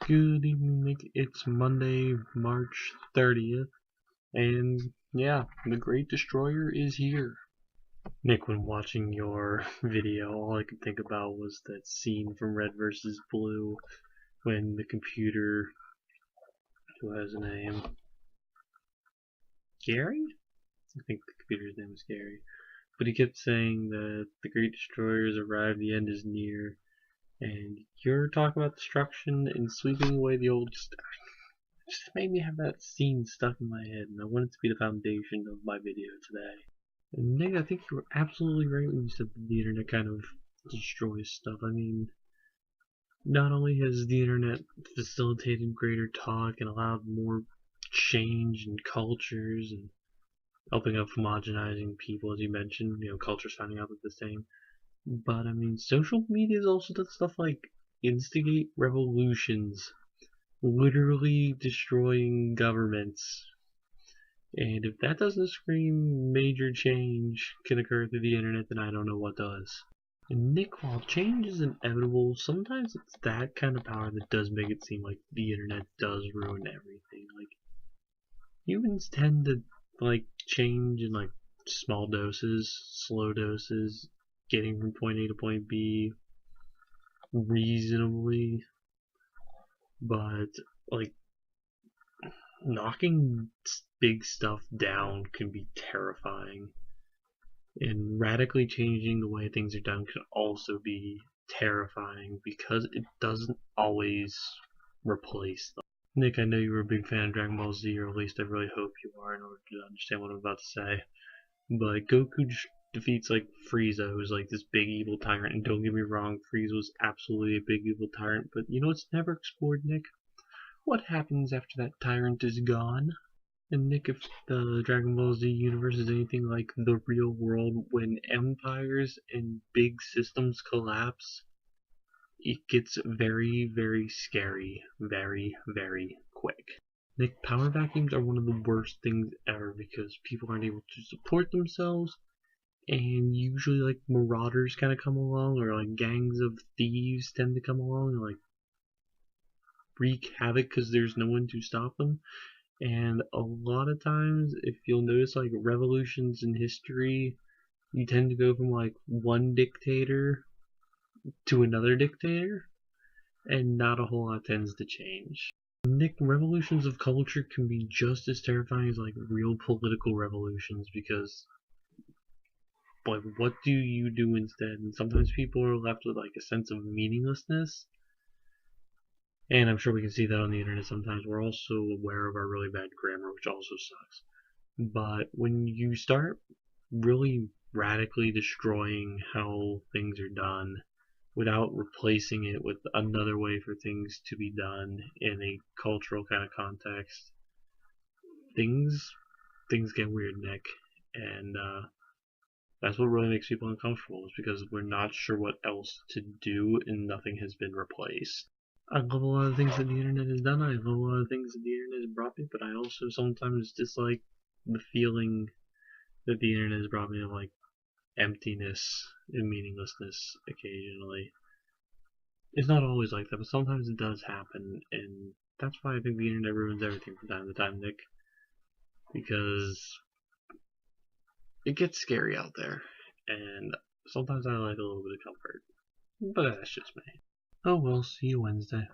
Good evening, Nick. It's Monday, March 30th, and yeah, the Great Destroyer is here. Nick, when watching your video, all I could think about was that scene from Red vs. Blue when the computer, who has a name, Gary? I think the computer's name is Gary. But he kept saying that the Great Destroyer has arrived, the end is near, and you're talking about destruction and sweeping away the old stuff. Just made me have that scene stuck in my head, and I want it to be the foundation of my video today. And Nick, I think you were absolutely right when you said that the internet kind of destroys stuff. I mean, not only has the internet facilitated greater talk and allowed more change in cultures and helping up homogenizing people, as you mentioned, cultures finding out that the same. But I mean, social media has also done stuff like instigate revolutions, literally destroying governments. And if that doesn't scream major change can occur through the internet, then I don't know what does. And Nick, while change is inevitable, sometimes it's that kind of power that does make it seem like the internet does ruin everything. Like, humans tend to change in small doses, slow doses, getting from point A to point B reasonably, but knocking big stuff down can be terrifying, and radically changing the way things are done can also be terrifying because it doesn't always replace them. Nick, I know you were a big fan of Dragon Ball Z, or at least I really hope you are in order to understand what I'm about to say. But Goku defeats Frieza, who's this big evil tyrant, and don't get me wrong, Frieza was absolutely a big evil tyrant, but you know what's never explored, Nick? What happens after that tyrant is gone? And Nick, if the Dragon Ball Z universe is anything like the real world, when empires and big systems collapse, it gets very, very scary very, very quick. Nick, power vacuums are one of the worst things ever because people aren't able to support themselves, and usually marauders kind of come along, or gangs of thieves tend to come along and wreak havoc because there's no one to stop them. And a lot of times, if you'll notice, revolutions in history, you tend to go from one dictator to another dictator, and not a whole lot tends to change. Nick, revolutions of culture can be just as terrifying as real political revolutions, because what do you do instead? And sometimes people are left with a sense of meaninglessness. And I'm sure we can see that on the internet sometimes. We're also aware of our really bad grammar, which also sucks. But when you start really radically destroying how things are done without replacing it with another way for things to be done in a cultural kind of context, things get weird, Nick. And that's what really makes people uncomfortable, is because we're not sure what else to do and nothing has been replaced. I love a lot of things that the internet has done. I love a lot of things that the internet has brought me, but I also sometimes dislike the feeling that the internet has brought me of emptiness and meaninglessness occasionally. It's not always like that, but sometimes it does happen, and that's why I think the internet ruins everything from time to time, Nick. Because it gets scary out there, and sometimes I like a little bit of comfort. But that's just me. Oh well, see you Wednesday.